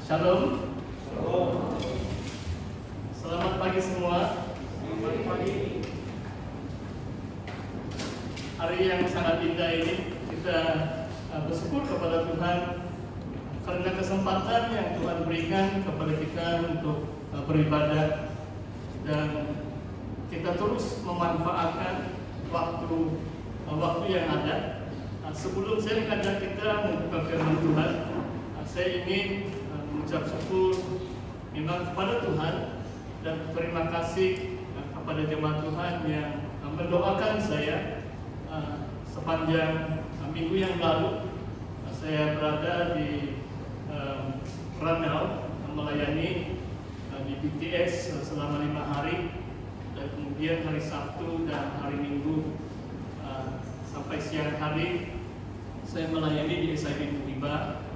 Shalom. Selamat pagi semua. Selamat pagi. Hari yang sangat indah ini kita bersyukur kepada Tuhan karena kesempatan yang Tuhan berikan kepada kita untuk beribadah, dan kita terus memanfaatkan waktu yang ada. Sebelum saya mengajak kita membuka firman Tuhan, saya ingin mengucap syukur memang kepada Tuhan dan terima kasih kepada jemaat Tuhan yang mendoakan saya sepanjang minggu yang lalu. Saya berada di Ranau melayani di BTS selama 5 hari, dan kemudian hari Sabtu dan hari Minggu sampai siang hari saya melayani di SIB Muhibah,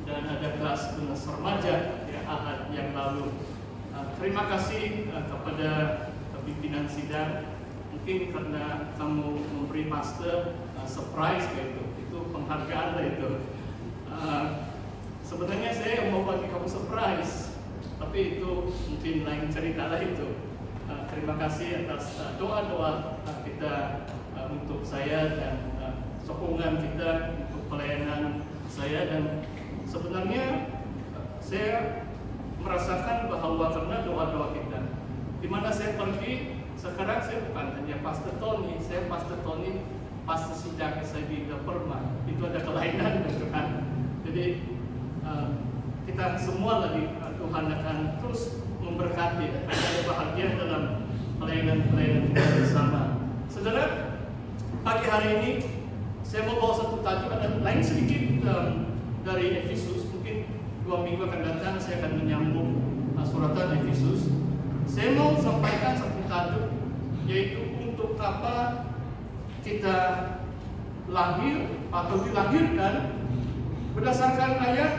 dan ada kelas remaja Ahad yang lalu. Terima kasih kepada pimpinan sidang, mungkin karena kamu memberi pastor surprise itu penghargaan itu. Sebenarnya saya mau bagi kamu surprise, tapi itu mungkin lain cerita lah itu. Terima kasih atas doa-doa kita untuk saya dan sokongan kita untuk pelayanan saya. Dan sebenarnya saya merasakan bahwa karena doa-doa kita, di mana saya pergi sekarang, saya bukan hanya Pastor Tony, saya Pastor Tony, Pastor Sidang SIB Perma, itu ada kelainan gitu kan. Jadi kita semua lagi Tuhan akan terus memberkati dan ada bahagia dalam pelayanan kita bersama. Saudara, pagi hari ini saya mau bawa satu tajuk, ada lain sedikit dari Efesus. Mungkin 2 minggu akan datang saya akan menyambung suratan Efesus. Saya mau sampaikan satu tajuk, yaitu untuk apa kita lahir atau dilahirkan, berdasarkan ayat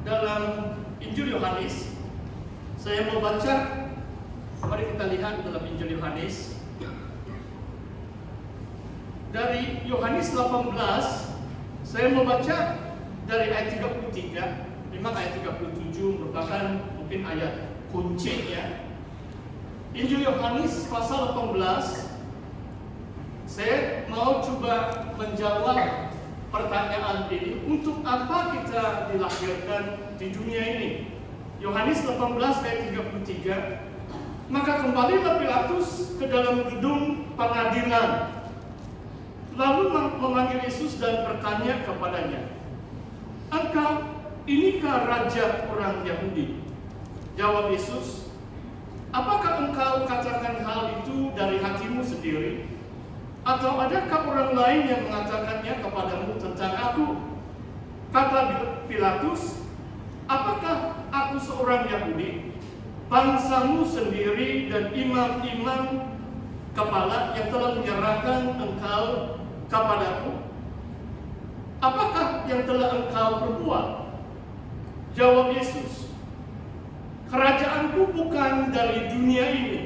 dalam Injil Yohanes. Saya mau baca, mari kita lihat dalam Injil Yohanes. Dari Yohanes 18, saya mau baca dari ayat 33, memang ayat 37 merupakan mungkin ayat kunci ya. Injil Yohanes pasal 18, saya mau coba menjawab pertanyaan ini, untuk apa kita dilahirkan di dunia ini. Yohanes 18 ayat 33, maka kembalilah Pilatus ke dalam gedung pengadilan, lalu memanggil Yesus dan bertanya kepadanya, "Engkau inikah raja orang Yahudi?" Jawab Yesus, "Apakah engkau katakan hal itu dari hatimu sendiri? Atau adakah orang lain yang mengatakannya kepadamu tentang aku?" Kata Pilatus, "Apakah aku seorang Yahudi? Bangsamu sendiri dan imam-imam kepala yang telah menyerahkan engkau kepadaku. Apakah yang telah engkau perbuat?" Jawab Yesus, "Kerajaanku bukan dari dunia ini.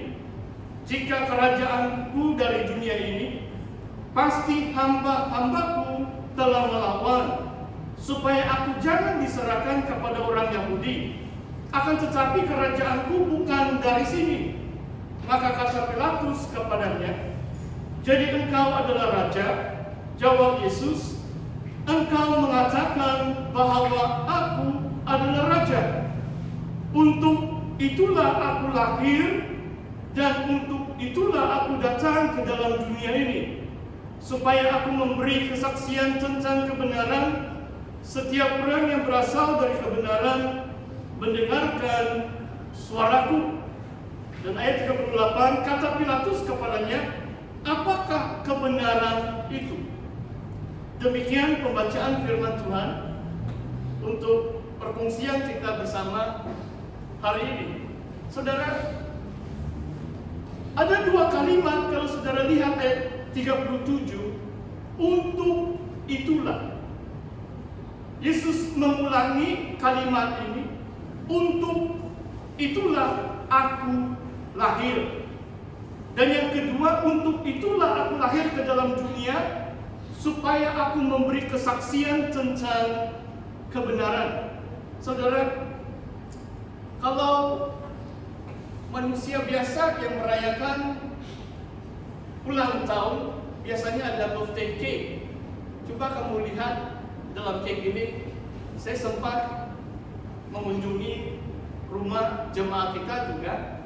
Jika kerajaanku dari dunia ini, pasti hamba-hambaku telah melawan, supaya aku jangan diserahkan kepada orang Yahudi. Akan tetapi kerajaanku bukan dari sini." Maka kata Pilatus kepadanya, "Jadi engkau adalah raja?" Jawab Yesus, "Engkau mengatakan bahwa aku adalah raja. Untuk itulah aku lahir, dan untuk itulah aku datang ke dalam dunia ini, supaya aku memberi kesaksian tentang kebenaran. Setiap orang yang berasal dari kebenaran mendengarkan suaraku." Dan ayat 38, kata Pilatus kepadanya, "Apakah kebenaran itu?" Demikian pembacaan firman Tuhan untuk perkongsian kita bersama hari ini. Saudara, ada 2 kalimat kalau saudara lihat ayat 37, "Untuk itulah." Yesus mengulangi kalimat ini, "Untuk itulah aku lahir." Dan yang kedua, "Untuk itulah aku lahir ke dalam dunia, supaya aku memberi kesaksian tentang kebenaran." Saudara, Kalau manusia biasa yang merayakan ulang tahun, biasanya ada birthday cake. Coba kamu lihat dalam cake ini, saya sempat mengunjungi rumah jemaat kita juga,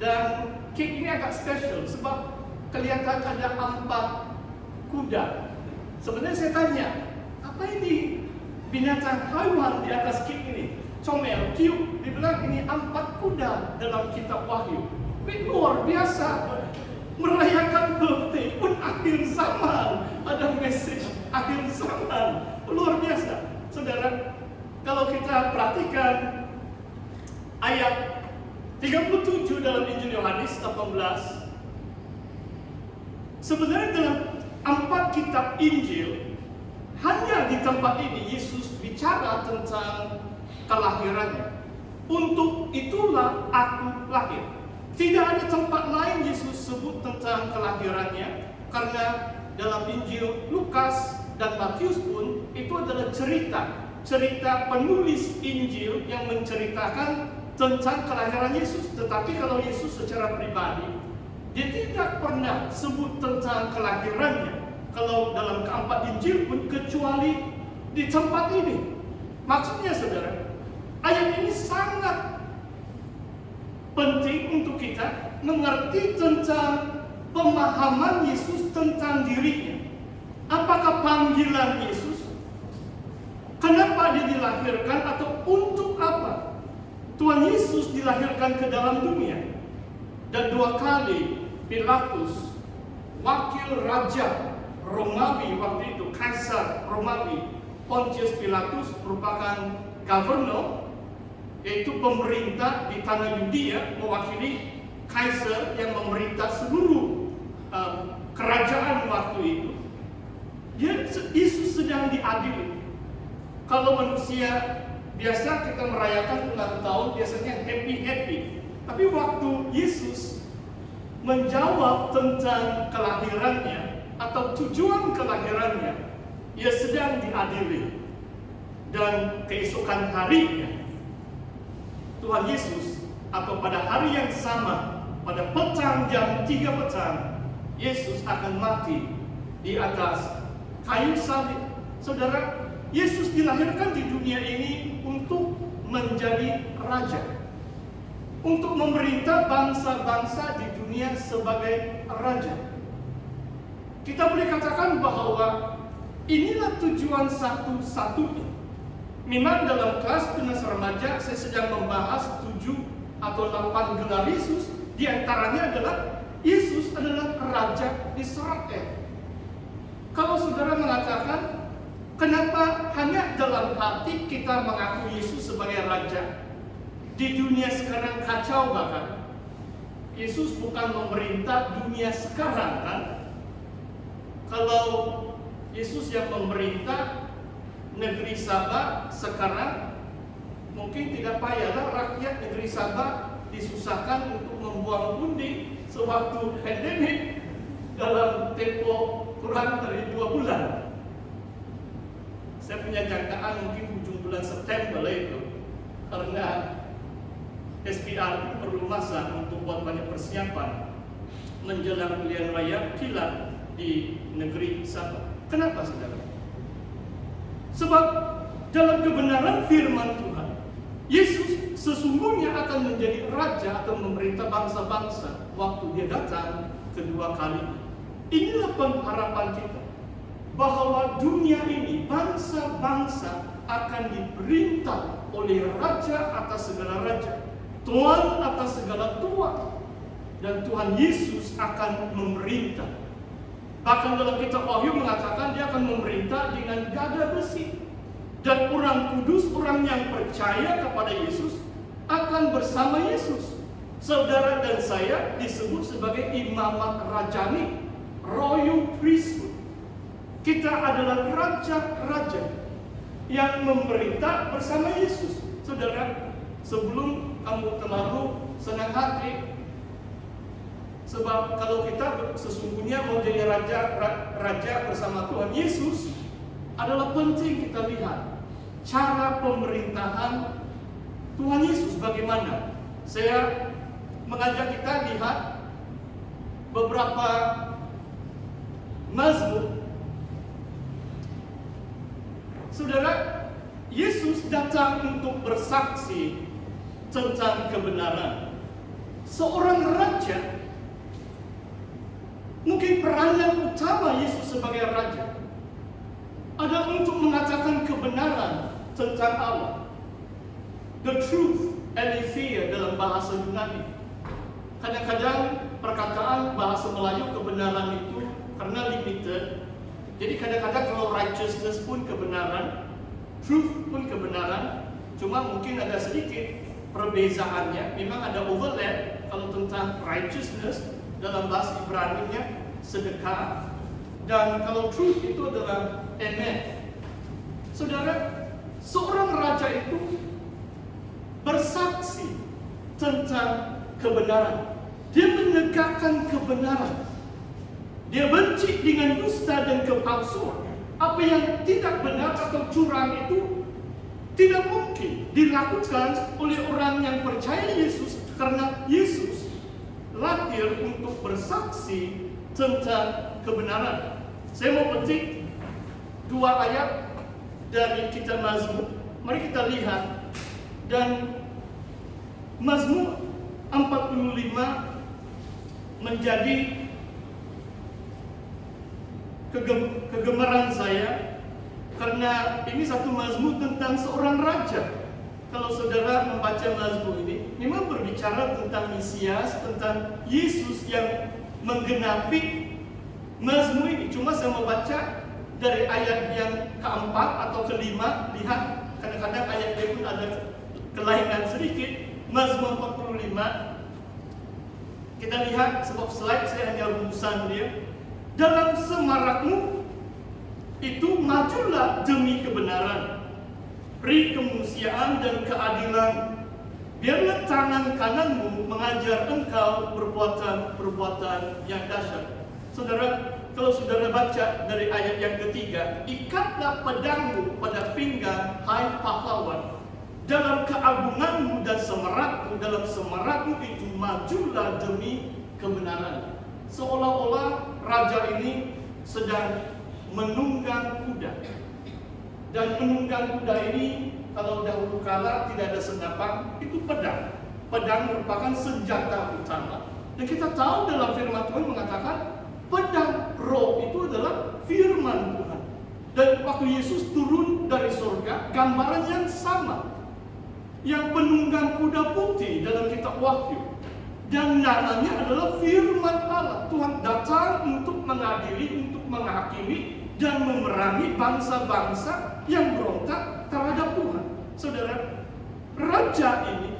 dan cake ini agak spesial sebab kelihatan ada 4 kuda. Sebenarnya saya tanya, apa ini binatang haiwan di atas cake ini? Comel, cute. Dibilang ini 4 kuda dalam kitab Wahyu. Luar biasa. Merayakan birthday pun akhir zaman. Ada message akhir zaman. Luar biasa. Saudara, kalau kita perhatikan ayat 37 dalam Injil Yohanes 18, sebenarnya dalam 4 kitab Injil, hanya di tempat ini Yesus bicara tentang kelahirannya. Untuk itulah aku lahir. Tidak ada tempat lain Yesus sebut tentang kelahirannya, karena dalam Injil Lukas dan Matius pun itu adalah cerita penulis Injil yang menceritakan tentang kelahiran Yesus. Tetapi kalau Yesus secara pribadi, dia tidak pernah sebut tentang kelahirannya kalau dalam keempat Injil pun, kecuali di tempat ini. Maksudnya saudara, ayat ini sangat penting untuk kita mengerti tentang pemahaman Yesus tentang dirinya. Apakah panggilan Yesus? Kenapa dia dilahirkan atau untuk apa Tuhan Yesus dilahirkan ke dalam dunia? Dan 2 kali Pilatus, wakil raja Romawi waktu itu, Kaisar Romawi, Pontius Pilatus merupakan governor, yaitu pemerintah di tanah Yudea, mewakili Kaisar yang memerintah seluruh kerajaan waktu itu. Yesus sedang diadili. Kalau manusia biasa kita merayakan ulang tahun biasanya happy. Tapi waktu Yesus menjawab tentang kelahirannya atau tujuan kelahirannya, ia sedang diadili. Dan keesokan harinya Tuhan Yesus, atau pada hari yang sama, pada petang jam 3 petang, Yesus akan mati di atas kayu salib. Saudara, Yesus dilahirkan di dunia ini untuk menjadi raja, untuk memerintah bangsa-bangsa di dunia sebagai raja. Kita boleh katakan bahwa inilah tujuan satu-satunya. Memang dalam kelas tunas remaja saya sedang membahas 7 atau 8 gelar Yesus. Di antaranya adalah Yesus adalah Raja Israel. Kalau saudara mengatakan, kenapa hanya dalam hati kita mengaku Yesus sebagai Raja? Di dunia sekarang kacau bahkan. Yesus bukan memerintah dunia sekarang kan? Kalau Yesus yang memerintah negeri Sabah sekarang, mungkin tidak payahlah rakyat negeri Sabah disusahkan untuk membuang undi sewaktu pandemik dalam tempo kurang dari 2 bulan. Saya punya jangkaan mungkin ujung bulan September itu, karena SPR itu perlu masa untuk buat banyak persiapan menjelang pilihan raya kilat di negeri Sabah. Kenapa saudara? Sebab dalam kebenaran firman Tuhan, Yesus sesungguhnya akan menjadi raja atau memerintah bangsa-bangsa waktu dia datang kedua kali. Inilah pengharapan kita, bahwa dunia ini, bangsa-bangsa akan diperintah oleh raja atas segala raja, tuan atas segala tuan, dan Tuhan Yesus akan memerintah. Bahkan dalam kitab Wahyu mengatakan dia akan memerintah dengan gada besi. Dan orang kudus, orang yang percaya kepada Yesus, akan bersama Yesus. Saudara dan saya disebut sebagai imamat rajani, royal priesthood. Kita adalah raja-raja yang memerintah bersama Yesus. Saudara, sebelum kamu terlalu senang hati, sebab kalau kita sesungguhnya mau jadi raja bersama Tuhan Yesus, adalah penting kita lihat cara pemerintahan Tuhan Yesus bagaimana? Saya mengajak kita lihat beberapa mazmur. Saudara, Yesus datang untuk bersaksi tentang kebenaran. Seorang raja, mungkin peranan utama Yesus sebagai raja ada untuk mengatakan kebenaran tentang Allah. The truth, aletheia dalam bahasa Yunani. Kadang-kadang perkataan bahasa Melayu kebenaran itu karena limited. Jadi kadang-kadang kalau righteousness pun kebenaran, truth pun kebenaran, cuma mungkin ada sedikit perbezaannya. Memang ada overlap. Kalau tentang righteousness dalam bahasa Ibrani-nya sedekah, dan kalau truth itu adalah emet. Saudara, seorang raja itu bersaksi tentang kebenaran. Dia menegakkan kebenaran. Dia benci dengan dusta dan kepalsuan. Apa yang tidak benar atau curang itu tidak mungkin dilakukan oleh orang yang percaya Yesus, karena Yesus lahir untuk bersaksi tentang kebenaran. Saya mau petik 2 ayat dari kitab Mazmur. Mari kita lihat. Dan Mazmur 45 menjadi kegemaran saya, karena ini satu mazmur tentang seorang raja. Kalau saudara membaca mazmur ini, memang berbicara tentang Mesias, tentang Yesus yang menggenapi mazmur ini. Cuma saya mau baca dari ayat yang keempat atau kelima. Lihat, kadang-kadang ayatnya pun ada kelainan sedikit. Mazmur 45. Kita lihat, sebab slide saya hanya rumusan dia. Dalam semarakmu itu majulah demi kebenaran, beri kemanusiaan dan keadilan. Biarlah tangan kananmu mengajar engkau perbuatan-perbuatan yang dahsyat. Saudara, kalau saudara baca dari ayat yang ketiga, ikatlah pedangmu pada pinggang, hai pahlawan. Dalam keagunganmu dan semarakmu, dalam semarakmu itu majulah demi kebenaran. Seolah-olah raja ini sedang menunggang kuda. Dan menunggang kuda ini, kalau dahulu kala tidak ada senapan, itu pedang. Pedang merupakan senjata utama. Dan kita tahu dalam firman Tuhan mengatakan, pedang roh itu adalah firman Tuhan. Dan waktu Yesus turun dari surga, gambaran yang sama. Yang penunggang kuda putih dalam kitab Wahyu. Dan namanya adalah firman Allah. Tuhan datang untuk mengadili, untuk menghakimi, dan memerangi bangsa-bangsa yang berontak terhadap Tuhan. Saudara, raja ini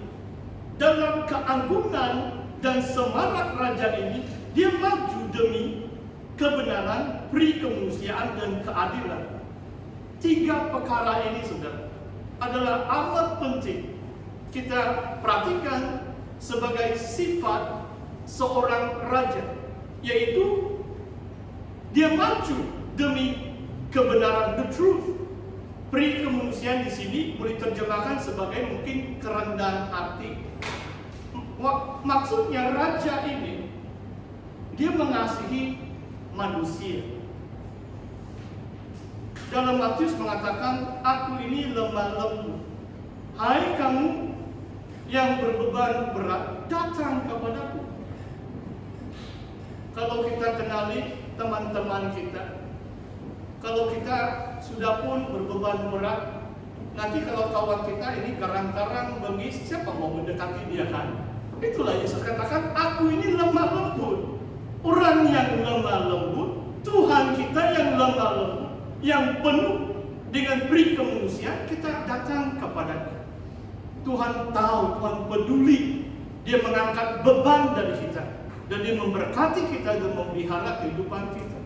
dalam keagungan dan semarak raja ini, dia maju demi kebenaran, beri kemanusiaan dan keadilan. 3 perkara ini, saudara, adalah amat penting kita perhatikan sebagai sifat seorang raja, yaitu dia maju demi kebenaran, the truth. Beri kemanusiaan di sini boleh terjemahkan sebagai mungkin kerendahan hati. Maksudnya raja ini dia mengasihi manusia. Dalam Matius mengatakan, aku ini lemah lembut. Hai kamu yang berbeban berat, datang kepadaku. Kalau kita kenali teman-teman kita, kalau kita sudah pun berbeban berat, nanti kalau kawan kita ini garang-garang bengis, siapa mau mendekati dia kan? Itulah Yesus katakan, aku ini lemah lembut. Orang yang lemah lembut, Tuhan kita yang lemah lembut, yang penuh dengan beri kemanusiaan, kita datang kepadanya. Tuhan tahu, Tuhan peduli. Dia mengangkat beban dari kita. Dan dia memberkati kita dan memelihara kehidupan kita.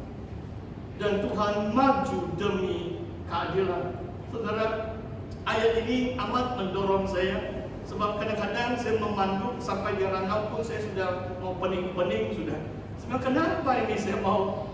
Dan Tuhan maju demi keadilan. Saudara, ayat ini amat mendorong saya. Sebab kadang-kadang saya memandu sampai di Rangau pun saya sudah mau pening-pening sudah. Sebab kenapa ini saya mau